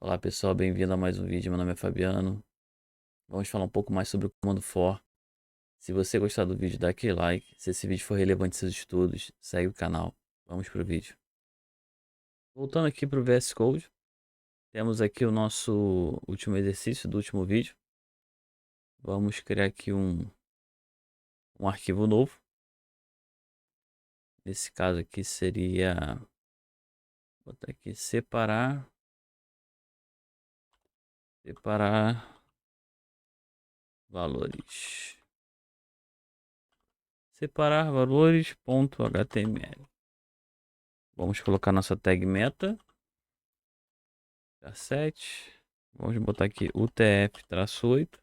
Olá pessoal, bem-vindo a mais um vídeo. Meu nome é Fabiano. Vamos falar um pouco mais sobre o comando for. Se você gostar do vídeo, dá aquele like. Se esse vídeo for relevante em seus estudos, segue o canal. Vamos pro vídeo. Voltando aqui para o VS Code, temos aqui o nosso último exercício do último vídeo. Vamos criar aqui um arquivo novo. Nesse caso aqui seria, vou botar aqui separar valores. Separar valores.html. Vamos colocar nossa tag meta. 7. Vamos botar aqui UTF-8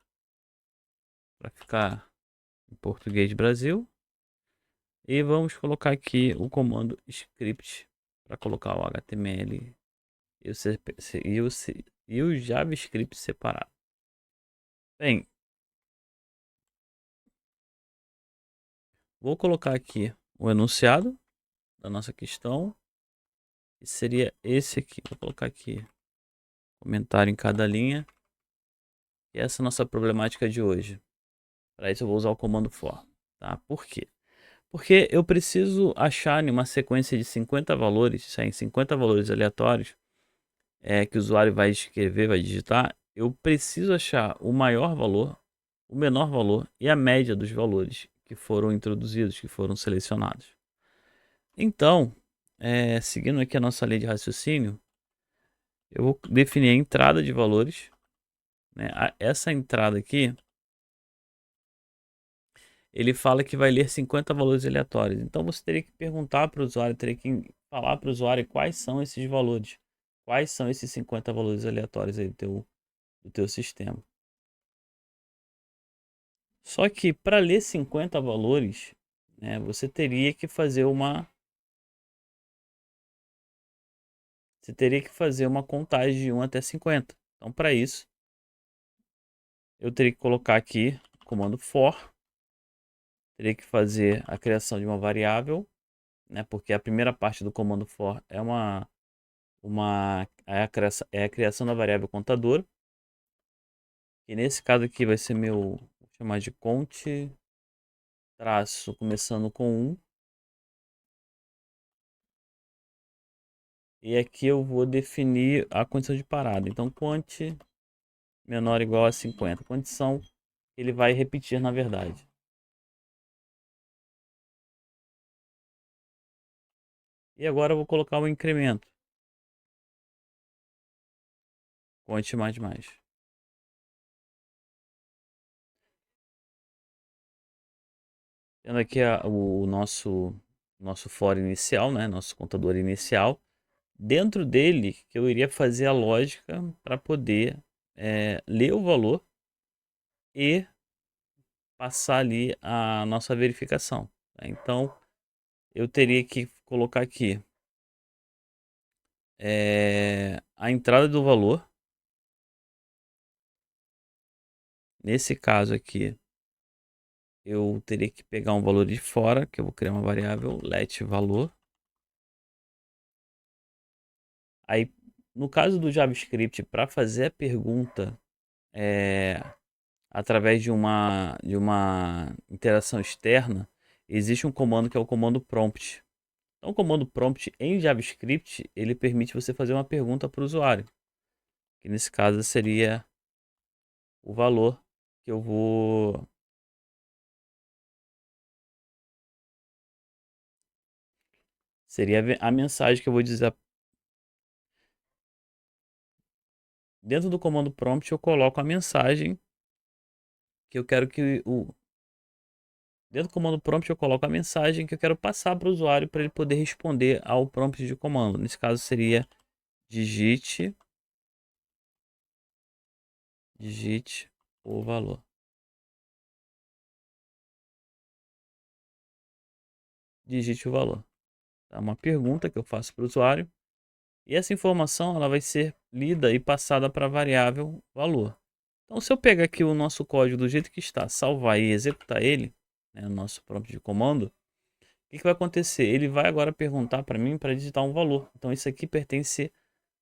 para ficar em português Brasil. E vamos colocar aqui o comando script para colocar o HTML e o JavaScript separado. Bem, vou colocar aqui o enunciado da nossa questão. E seria esse aqui. Vou colocar aqui comentário em cada linha. E essa é a nossa problemática de hoje. Para isso eu vou usar o comando for. Tá? Por quê? Porque eu preciso achar em uma sequência de 50 valores, em 50 valores aleatórios, que o usuário vai escrever, vai digitar. Eu preciso achar o maior valor, o menor valor e a média dos valores que foram introduzidos, que foram selecionados. Então, seguindo aqui a nossa lei de raciocínio, eu vou definir a entrada de valores. Né? Essa entrada aqui, ele fala que vai ler 50 valores aleatórios. Então você teria que perguntar para o usuário, teria que falar para o usuário quais são esses valores. Quais são esses 50 valores aleatórios aí do teu sistema. Só que para ler 50 valores, né, você teria que fazer uma contagem de 1 até 50. Então para isso, eu teria que colocar aqui o comando for. Teria que fazer a criação de uma variável, né, porque a primeira parte do comando for é a criação da variável contador. E nesse caso aqui vai ser meu, vou chamar de cont traço começando com 1. E aqui eu vou definir a condição de parada. Então quant menor ou igual a 50. Condição que ele vai repetir na verdade. E agora eu vou colocar o incremento. Quant mais. Tendo aqui o nosso for inicial, né? Nosso contador inicial. Dentro dele que eu iria fazer a lógica para poder ler o valor e passar ali a nossa verificação. Tá? Então eu teria que colocar aqui a entrada do valor. Nesse caso aqui, eu teria que pegar um valor de fora, que eu vou criar uma variável let valor. Aí, no caso do JavaScript, para fazer a pergunta através de uma interação externa, existe um comando que é o comando prompt. Então, o comando prompt em JavaScript, ele permite você fazer uma pergunta para o usuário, que nesse caso seria o valor que eu vou seria a mensagem que eu vou dizer. Dentro do comando prompt eu coloco a mensagem que eu quero que dentro do comando prompt eu coloco a mensagem que eu quero passar para o usuário para ele poder responder ao prompt de comando. Nesse caso seria digite o valor. Digite o valor. É uma pergunta que eu faço para o usuário. E essa informação ela vai ser lida e passada para a variável valor. Então se eu pegar aqui o nosso código do jeito que está, salvar e executar ele, né, o nosso prompt de comando, o que vai acontecer? Ele vai agora perguntar para mim para digitar um valor. Então isso aqui pertence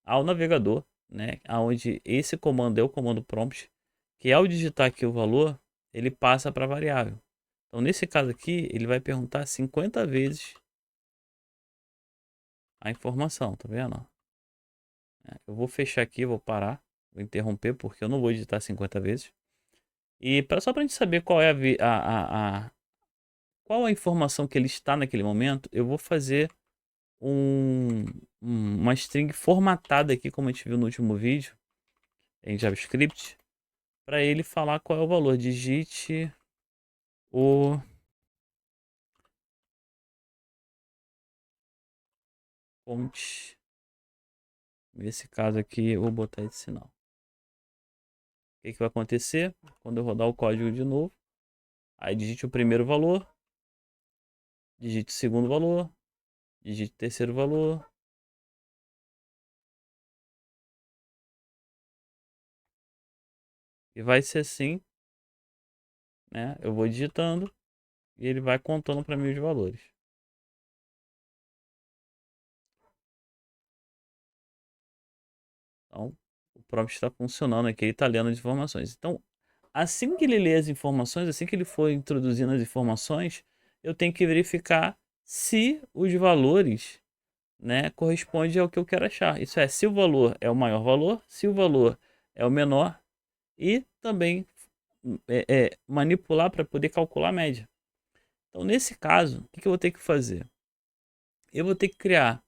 ao navegador né, onde esse comando é o comando prompt, que ao digitar aqui o valor, ele passa para a variável. Então, nesse caso aqui, ele vai perguntar 50 vezes a informação, tá vendo? Eu vou fechar aqui, vou parar, vou interromper, porque eu não vou digitar 50 vezes. E só para a gente saber qual é qual a informação que ele está naquele momento, eu vou fazer uma string formatada aqui, como a gente viu no último vídeo, em JavaScript, para ele falar qual é o valor. Digite o fonte. Nesse caso aqui, eu vou botar esse sinal. O que vai acontecer? Quando eu rodar o código de novo, aí digite o primeiro valor, digite o segundo valor, digite o terceiro valor. E vai ser assim, né? Eu vou digitando e ele vai contando para mim os valores. Então, o prompt está funcionando aqui, ele está lendo as informações. Então, assim que ele lê as informações, assim que ele for introduzindo as informações, eu tenho que verificar se os valores, né, correspondem ao que eu quero achar. Isso é, se o valor é o maior valor, se o valor é o menor, e também manipular para poder calcular a média. Então, nesse caso, o que eu vou ter que fazer? Eu vou ter que criar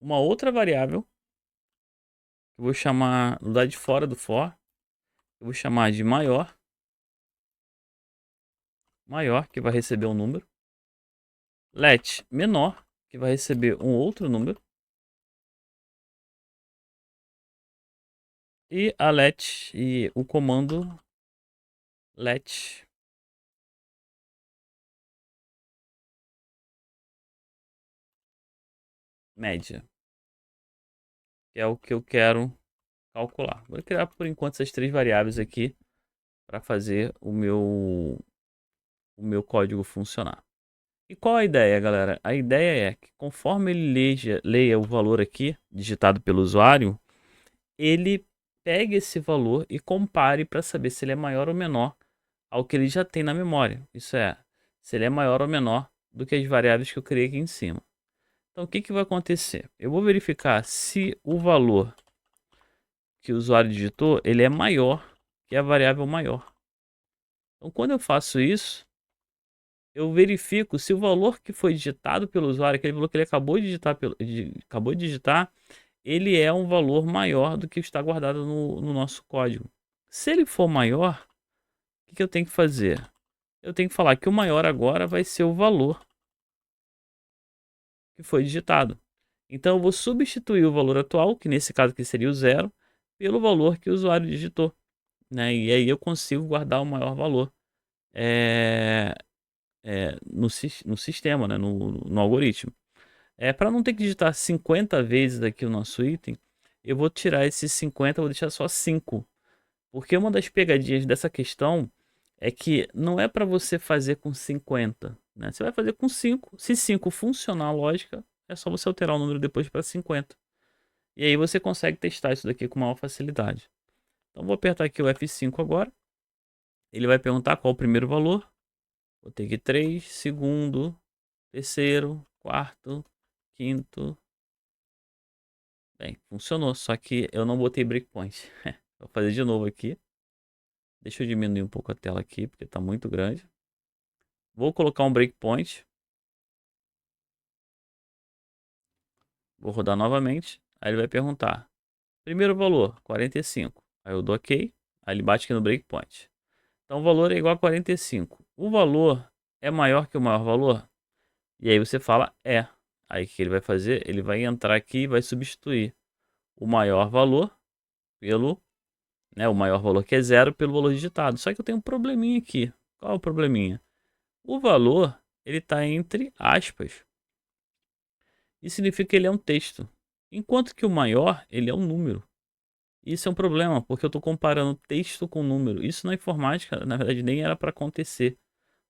uma outra variável, que eu vou chamar do lado de fora do for, eu vou chamar de maior, que vai receber um número, let menor, que vai receber um outro número, e a let e o comando let média, que é o que eu quero calcular. Vou criar por enquanto essas três variáveis aqui para fazer o meu código funcionar. E qual a ideia, galera? A ideia é que conforme ele leia o valor aqui, digitado pelo usuário, ele pegue esse valor e compare para saber se ele é maior ou menor ao que ele já tem na memória. Isso é, se ele é maior ou menor do que as variáveis que eu criei aqui em cima. Então, o que vai acontecer? Eu vou verificar se o valor que o usuário digitou, ele é maior que a variável maior. Então, quando eu faço isso, eu verifico se o valor que foi digitado pelo usuário, aquele valor que ele acabou de digitar, ele é um valor maior do que está guardado no nosso código. Se ele for maior, o que eu tenho que fazer? Eu tenho que falar que o maior agora vai ser o valor que foi digitado. Então eu vou substituir o valor atual, que nesse caso aqui seria o zero, pelo valor que o usuário digitou, né? E aí eu consigo guardar o maior valor no sistema, né? no algoritmo. Para não ter que digitar 50 vezes aqui o nosso item, eu vou tirar esses 50, vou deixar só 5. Porque uma das pegadinhas dessa questão é que não é para você fazer com 50, né? Você vai fazer com 5. Se 5 funcionar a lógica, é só você alterar o número depois para 50. E aí você consegue testar isso daqui com maior facilidade. Então vou apertar aqui o F5 agora. Ele vai perguntar qual o primeiro valor. Vou ter que 3, segundo, terceiro, quarto, quinto. Bem, funcionou, só que eu não botei breakpoint. Vou fazer de novo aqui. Deixa eu diminuir um pouco a tela aqui, porque está muito grande. Vou colocar um breakpoint. Vou rodar novamente. Aí ele vai perguntar. Primeiro valor, 45. Aí eu dou OK. Aí ele bate aqui no breakpoint. Então o valor é igual a 45. O valor é maior que o maior valor? E aí você fala é. Aí o que ele vai fazer? Ele vai entrar aqui e vai substituir o maior valor pelo, né, o maior valor que é zero pelo valor digitado. Só que eu tenho um probleminha aqui. Qual é o probleminha? O valor, ele está entre aspas. Isso significa que ele é um texto. Enquanto que o maior, ele é um número. Isso é um problema, porque eu estou comparando texto com número. Isso na informática, na verdade, nem era para acontecer.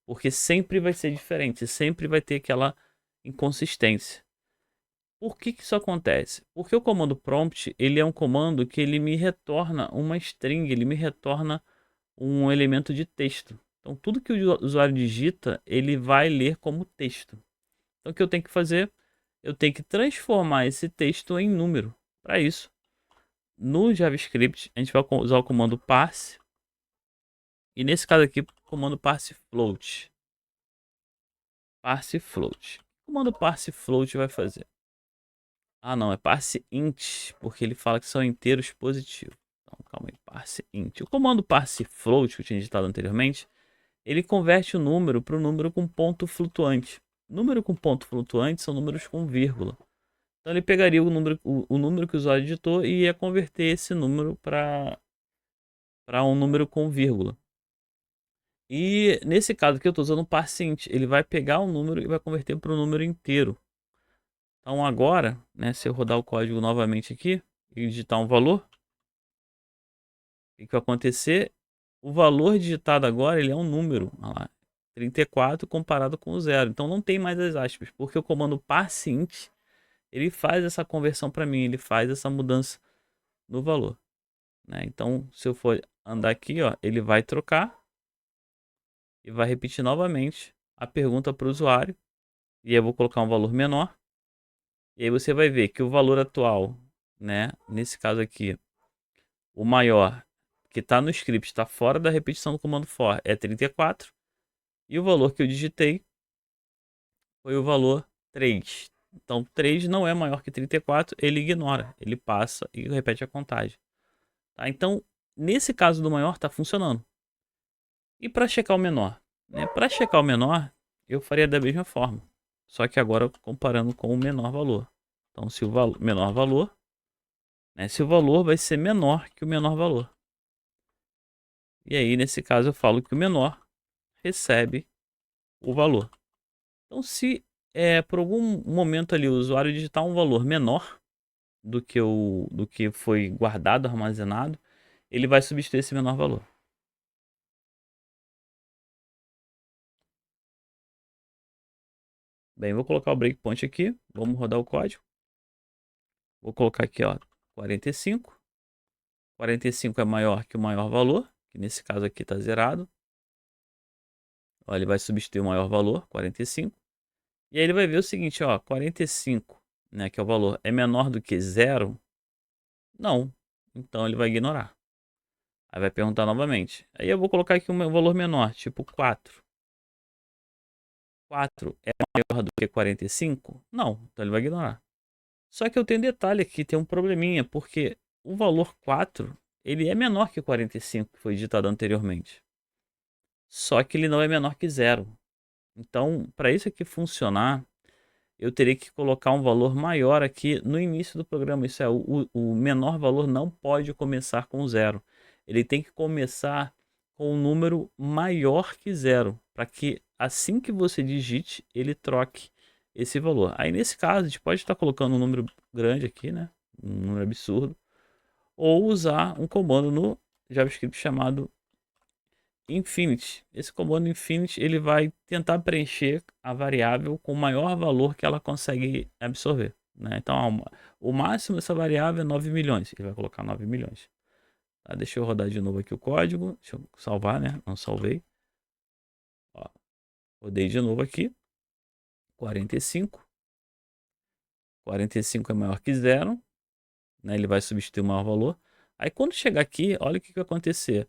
Porque sempre vai ser diferente, sempre vai ter aquela inconsistência. Por que que isso acontece? Porque o comando prompt, ele é um comando que ele me retorna uma string, ele me retorna um elemento de texto. Então, tudo que o usuário digita, ele vai ler como texto. Então, o que eu tenho que fazer? Eu tenho que transformar esse texto em número. Para isso, no JavaScript, a gente vai usar o comando parse. E nesse caso aqui, o comando parse float. Parse float. O comando parse float vai fazer? Ah, não, é parse int, porque ele fala que são inteiros positivos. Então, calma aí, parse int. O comando parse float, que eu tinha digitado anteriormente, ele converte o número para o número com ponto flutuante. Número com ponto flutuante são números com vírgula. Então ele pegaria o número que o usuário digitou e ia converter esse número para um número com vírgula. E nesse caso aqui eu estou usando o parseInt, ele vai pegar o número e vai converter para um número inteiro. Então agora, né, se eu rodar o código novamente aqui e digitar um valor, o que vai acontecer? O valor digitado agora ele é um número, olha lá, 34 comparado com o zero. Então não tem mais as aspas, porque o comando parseInt ele faz essa conversão para mim, ele faz essa mudança no valor, né? Então se eu for andar aqui, ó, ele vai trocar e vai repetir novamente a pergunta para o usuário. E eu vou colocar um valor menor. E aí você vai ver que o valor atual, né, nesse caso aqui, o maior que está no script, está fora da repetição do comando for, é 34. E o valor que eu digitei foi o valor 3. Então 3 não é maior que 34, ele ignora, ele passa e repete a contagem. Tá? Então, nesse caso do maior, está funcionando. E para checar o menor? Né? Para checar o menor, eu faria da mesma forma. Só que agora comparando com o menor valor. Então, se o menor valor, né, se o valor vai ser menor que o menor valor. E aí, nesse caso, eu falo que o menor recebe o valor. Então, se por algum momento ali o usuário digitar um valor menor do que foi guardado, armazenado, ele vai substituir esse menor valor. Bem, vou colocar o breakpoint aqui. Vamos rodar o código. Vou colocar aqui, ó, 45. 45 é maior que o maior valor, que nesse caso aqui está zerado. Ó, ele vai substituir o maior valor, 45. E aí ele vai ver o seguinte, ó, 45, né, que é o valor, é menor do que 0? Não. Então ele vai ignorar. Aí vai perguntar novamente. Aí eu vou colocar aqui um valor menor, tipo 4. 4 é maior do que 45? Não. Então ele vai ignorar. Só que eu tenho um detalhe aqui, tem um probleminha, porque o valor 4, ele é menor que 45, que foi digitado anteriormente. Só que ele não é menor que 0. Então, para isso aqui funcionar, eu teria que colocar um valor maior aqui no início do programa. Isso é, o menor valor não pode começar com 0. Ele tem que começar com um número maior que 0, para que assim que você digite, ele troque esse valor. Aí nesse caso, a gente pode estar colocando um número grande aqui, né? Um número absurdo. Ou usar um comando no JavaScript chamado infinity. Esse comando infinity ele vai tentar preencher a variável com o maior valor que ela consegue absorver, né? Então, o máximo dessa variável é 9 milhões. Ele vai colocar 9 milhões. Tá? Deixa eu rodar de novo aqui o código. Deixa eu salvar, né? Não salvei. Ó, rodei de novo aqui. 45. 45 é maior que 0. Né? Ele vai substituir o maior valor. Aí quando chegar aqui, olha o que vai acontecer.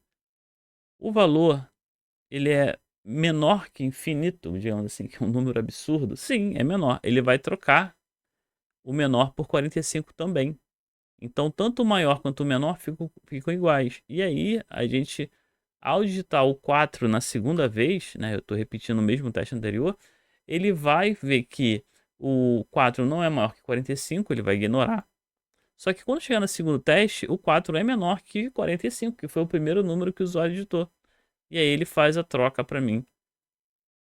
O valor ele é menor que infinito, digamos assim, que é um número absurdo. Sim, é menor. Ele vai trocar o menor por 45 também. Então, tanto o maior quanto o menor ficam iguais. E aí, a gente, ao digitar o 4 na segunda vez, né, eu estou repetindo o mesmo teste anterior, ele vai ver que o 4 não é maior que 45, ele vai ignorar. Só que quando chegar no segundo teste, o 4 é menor que 45, que foi o primeiro número que o usuário digitou. E aí ele faz a troca para mim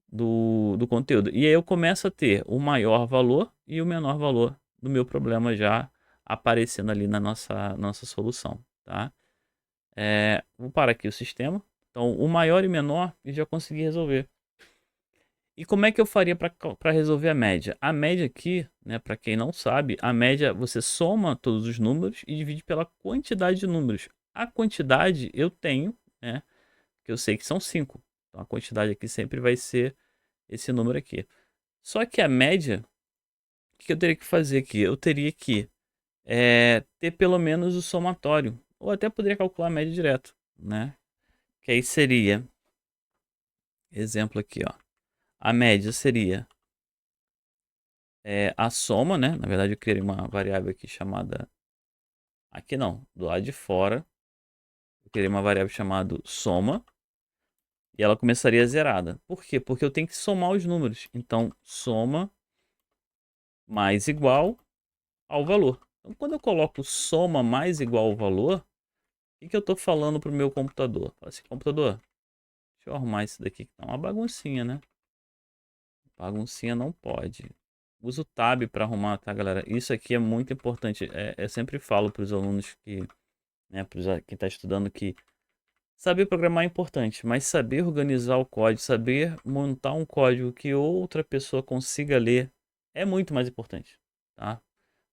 do conteúdo. E aí eu começo a ter o maior valor e o menor valor do meu problema já aparecendo ali na nossa solução, tá? Vou parar aqui o sistema. Então, o maior e menor eu já consegui resolver. E como é que eu faria para resolver a média? A média aqui, né, para quem não sabe, a média você soma todos os números e divide pela quantidade de números. A quantidade eu tenho, né, que eu sei que são 5. Então a quantidade aqui sempre vai ser esse número aqui. Só que a média, o que eu teria que fazer aqui? Eu teria que ter pelo menos o somatório. Ou até poderia calcular a média direto, né? Que aí seria, exemplo aqui, ó. A média seria a soma, né? Na verdade eu criei uma variável aqui chamada... Aqui não, do lado de fora. Eu criei uma variável chamada soma. E ela começaria zerada. Por quê? Porque eu tenho que somar os números. Então, soma mais igual ao valor. Então, quando eu coloco soma mais igual ao valor, o que eu estou falando para o meu computador? Fala assim, computador, deixa eu arrumar isso daqui que tá uma baguncinha, né? Baguncinha não pode. Usa o tab para arrumar, tá, galera? Isso aqui é muito importante. Eu sempre falo para os alunos que, né, para quem está estudando que saber programar é importante, mas saber organizar o código, saber montar um código que outra pessoa consiga ler é muito mais importante, tá?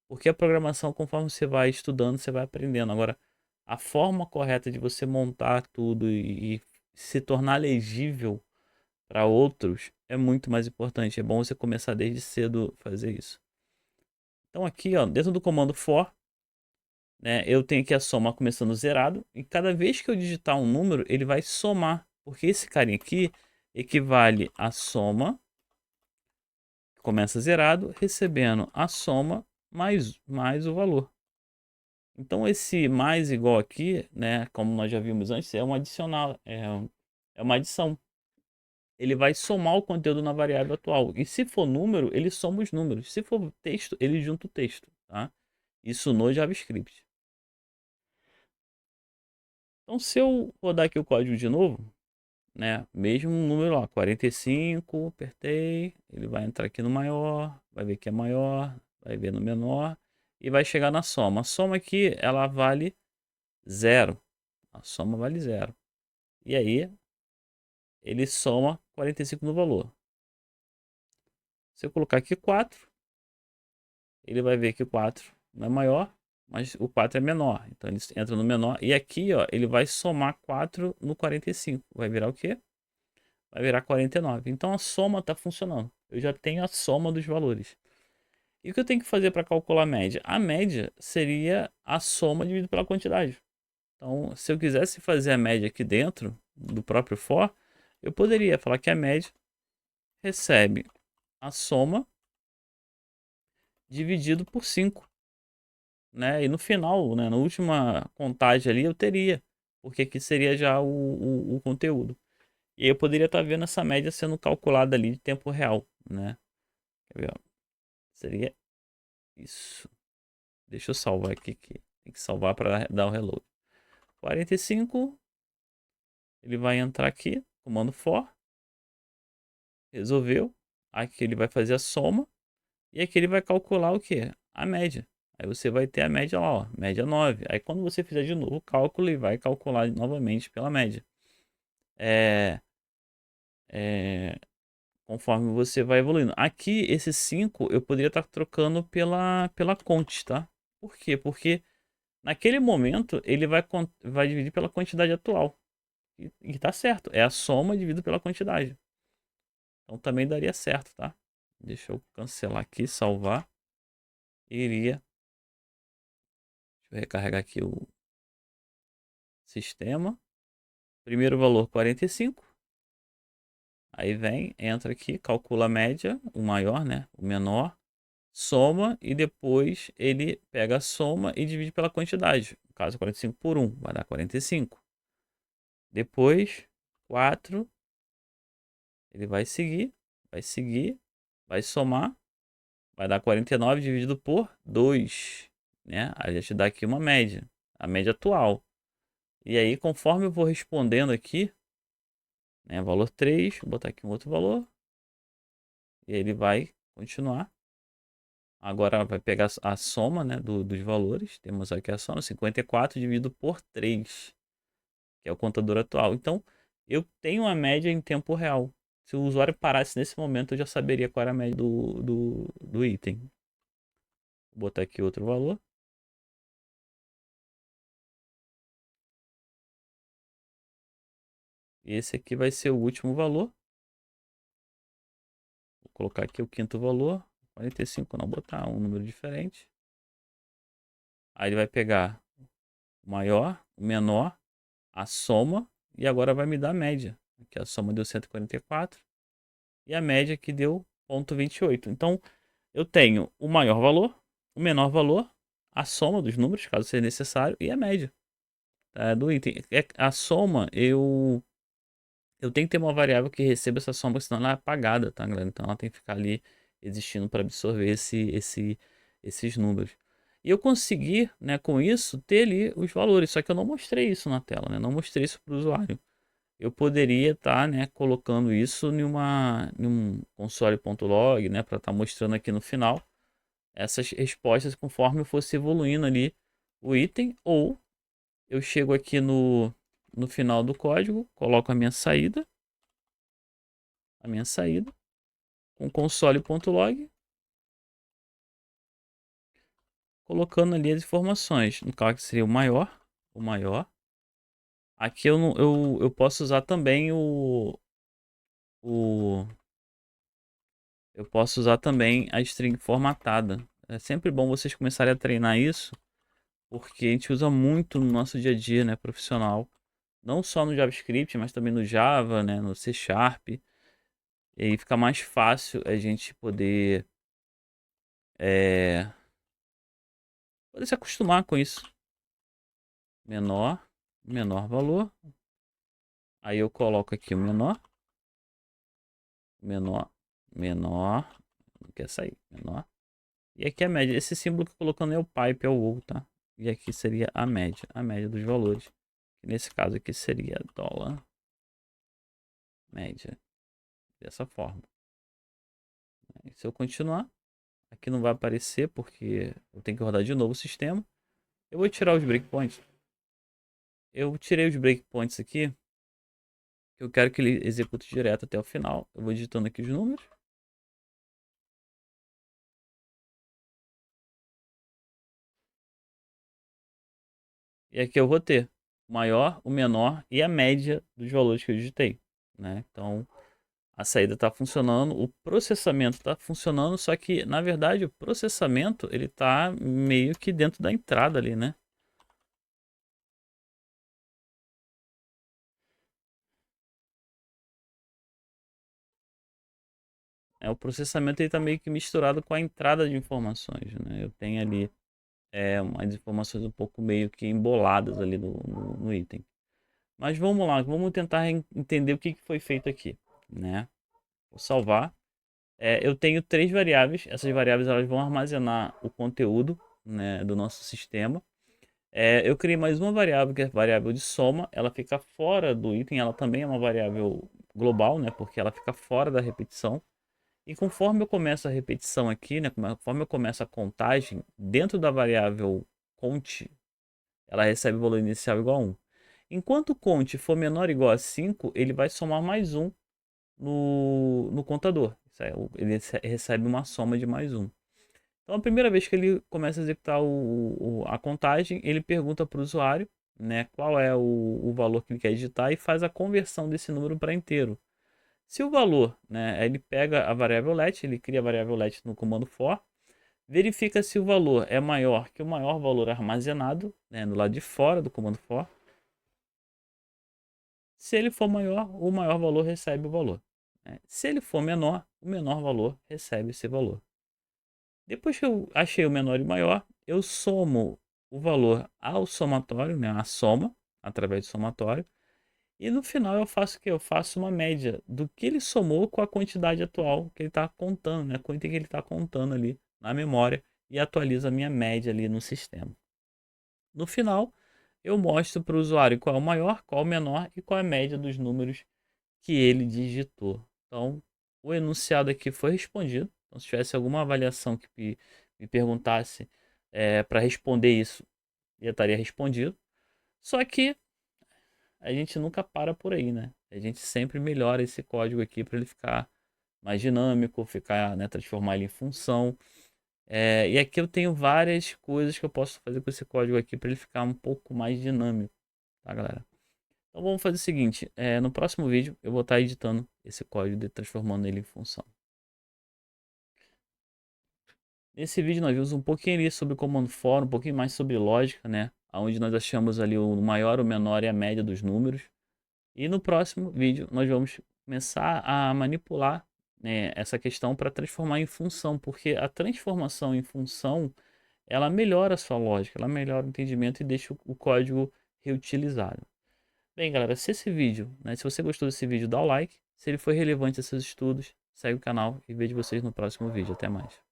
Porque a programação, conforme você vai estudando, você vai aprendendo. Agora, a forma correta de você montar tudo e se tornar legível para outros é muito mais importante. É bom você começar desde cedo a fazer isso. Então aqui, ó, dentro do comando for, né, eu tenho aqui a soma começando zerado. E cada vez que eu digitar um número, ele vai somar. Porque esse carinha aqui equivale a soma, que começa zerado, recebendo a soma mais o valor. Então esse mais igual aqui, né, como nós já vimos antes, é um adicional, é uma adição. Ele vai somar o conteúdo na variável atual. E se for número, ele soma os números. Se for texto, ele junta o texto, tá? Isso no JavaScript. Então se eu rodar aqui o código de novo, né, mesmo número lá, 45, apertei, ele vai entrar aqui no maior, vai ver que é maior, vai ver no menor e vai chegar na soma. A soma aqui, ela vale 0. A soma vale 0. E aí, ele soma 45 no valor. Se eu colocar aqui 4, ele vai ver que o 4 não é maior, mas o 4 é menor. Então, ele entra no menor. E aqui, ó, ele vai somar 4 no 45. Vai virar o quê? Vai virar 49. Então, a soma está funcionando. Eu já tenho a soma dos valores. E o que eu tenho que fazer para calcular a média? A média seria a soma dividido pela quantidade. Então, se eu quisesse fazer a média aqui dentro do próprio for, eu poderia falar que a média recebe a soma dividido por 5, né? E no final, né, na última contagem ali, eu teria, porque aqui seria já o conteúdo. E aí eu poderia estar vendo essa média sendo calculada ali de tempo real, né? Quer ver, ó? Seria isso. Deixa eu salvar aqui, que tem que salvar para dar o reload. 45, ele vai entrar aqui, comando for, resolveu. Aqui ele vai fazer a soma. E aqui ele vai calcular o que? A média. Aí você vai ter a média lá, ó, média 9. Aí quando você fizer de novo o cálculo, ele vai calcular novamente pela média. É, conforme você vai evoluindo. Aqui, esse 5, eu poderia estar trocando pela const, tá? Por quê? Porque naquele momento, ele vai dividir pela quantidade atual. E tá certo, é a soma dividido pela quantidade. Então também daria certo, tá? Deixa eu cancelar aqui, salvar. Iria. Deixa eu recarregar aqui o sistema. Primeiro valor 45. Aí vem, entra aqui, calcula a média, o maior, né? O menor. Soma e depois ele pega a soma e divide pela quantidade. No caso, 45 por 1 vai dar 45. Depois, 4. Ele vai seguir, vai somar. Vai dar 49 dividido por 2, né? Aí a gente dá aqui uma média, a média atual. E aí, conforme eu vou respondendo aqui, né, valor 3, vou botar aqui um outro valor. E ele vai continuar. Agora vai pegar a soma, né, dos valores. Temos aqui a soma, 54 dividido por 3, que é o contador atual. Então, eu tenho a média em tempo real. Se o usuário parasse nesse momento, eu já saberia qual era a média do item. Vou botar aqui outro valor. Esse aqui vai ser o último valor. Vou colocar aqui o quinto valor. 45, não, botar um número diferente. Aí ele vai pegar o maior, o menor, a soma, e agora vai me dar a média. Aqui a soma deu 144 e a média que deu 0,28. Então eu tenho o maior valor, o menor valor, a soma dos números, caso seja necessário, e a média, tá, do item. A soma, eu tenho que ter uma variável que receba essa soma, senão ela é apagada, tá, galera? Então ela tem que ficar ali existindo para absorver esses números. E eu consegui, né, com isso, ter ali os valores, só que eu não mostrei isso na tela, né? Não mostrei isso para o usuário. Eu poderia estar, né, colocando isso em um console.log, né, para estar mostrando aqui no final essas respostas conforme eu fosse evoluindo ali o item, ou eu chego aqui no final do código, coloco a minha saída com console.log, colocando ali as informações. No caso que seria o maior. Aqui eu posso usar também o eu posso usar também a string formatada. É sempre bom vocês começarem a treinar isso, porque a gente usa muito no nosso dia a dia, né, profissional. Não só no JavaScript, mas também no Java, né, no C Sharp. E aí fica mais fácil a gente é, poder se acostumar com isso. Menor valor. Aí eu coloco aqui o menor, menor, menor. Não quer sair, menor. E aqui a média. Esse símbolo que eu tô colocando é o pipe, é o ou, tá? E aqui seria a média dos valores. Que nesse caso aqui seria dólar média. Dessa forma. E se eu continuar, aqui não vai aparecer porque eu tenho que rodar de novo o sistema. Eu vou tirar os breakpoints. Eu tirei os breakpoints aqui. Eu quero que ele execute direto até o final. Eu vou digitando aqui os números. E aqui eu vou ter o maior, o menor e a média dos valores que eu digitei, né? Então a saída está funcionando, o processamento está funcionando, só que na verdade o processamento ele está meio que dentro da entrada ali, né? O processamento ele está meio que misturado com a entrada de informações, né? Eu tenho ali umas informações um pouco meio que emboladas ali no item. Mas vamos lá, vamos tentar entender o que foi feito aqui, né? Vou salvar. Eu tenho três variáveis. Essas variáveis elas vão armazenar o conteúdo, né, do nosso sistema. Eu criei mais uma variável que é a variável de soma. Ela fica fora do item. Ela também é uma variável global, né, porque ela fica fora da repetição. E conforme eu começo a repetição aqui, né, conforme eu começo a contagem, dentro da variável count, ela recebe o valor inicial igual a 1. Enquanto o count for menor ou igual a 5, ele vai somar mais 1 no contador. Ele recebe uma soma de mais 1. Então, a primeira vez que ele começa a executar a contagem, ele pergunta para o usuário, né, qual é o valor que ele quer digitar e faz a conversão desse número para inteiro. Se o valor, né, ele pega a variável let, ele cria a variável let no comando for, verifica se o valor é maior que o maior valor armazenado, né, do lado de fora do comando for. Se ele for maior, o maior valor recebe o valor, né? Se ele for menor, o menor valor recebe esse valor. Depois que eu achei o menor e o maior, eu somo o valor ao somatório, né, a soma, através do somatório. E no final eu faço o quê? Eu faço uma média do que ele somou com a quantidade atual que ele está contando, né? Com o item que ele está contando ali na memória e atualizo a minha média ali no sistema. No final, eu mostro para o usuário qual é o maior, qual é o menor e qual é a média dos números que ele digitou. Então, o enunciado aqui foi respondido. Então, se tivesse alguma avaliação que me perguntasse para responder isso, já estaria respondido. Só que a gente nunca para por aí, né? A gente sempre melhora esse código aqui para ele ficar mais dinâmico, ficar, né, transformar ele em função. E aqui eu tenho várias coisas que eu posso fazer com esse código aqui para ele ficar um pouco mais dinâmico, tá, galera? Então vamos fazer o seguinte, no próximo vídeo eu vou estar editando esse código e transformando ele em função. Nesse vídeo nós vimos um pouquinho ali sobre comando for, um pouquinho mais sobre lógica, né? Onde nós achamos ali o maior, o menor e a média dos números. E no próximo vídeo nós vamos começar a manipular, né, essa questão para transformar em função, porque a transformação em função ela melhora a sua lógica, ela melhora o entendimento e deixa o código reutilizável. Bem, galera, se esse vídeo, né, se você gostou desse vídeo, dá o like. Se ele foi relevante a seus estudos, segue o canal e vejo vocês no próximo vídeo. Até mais.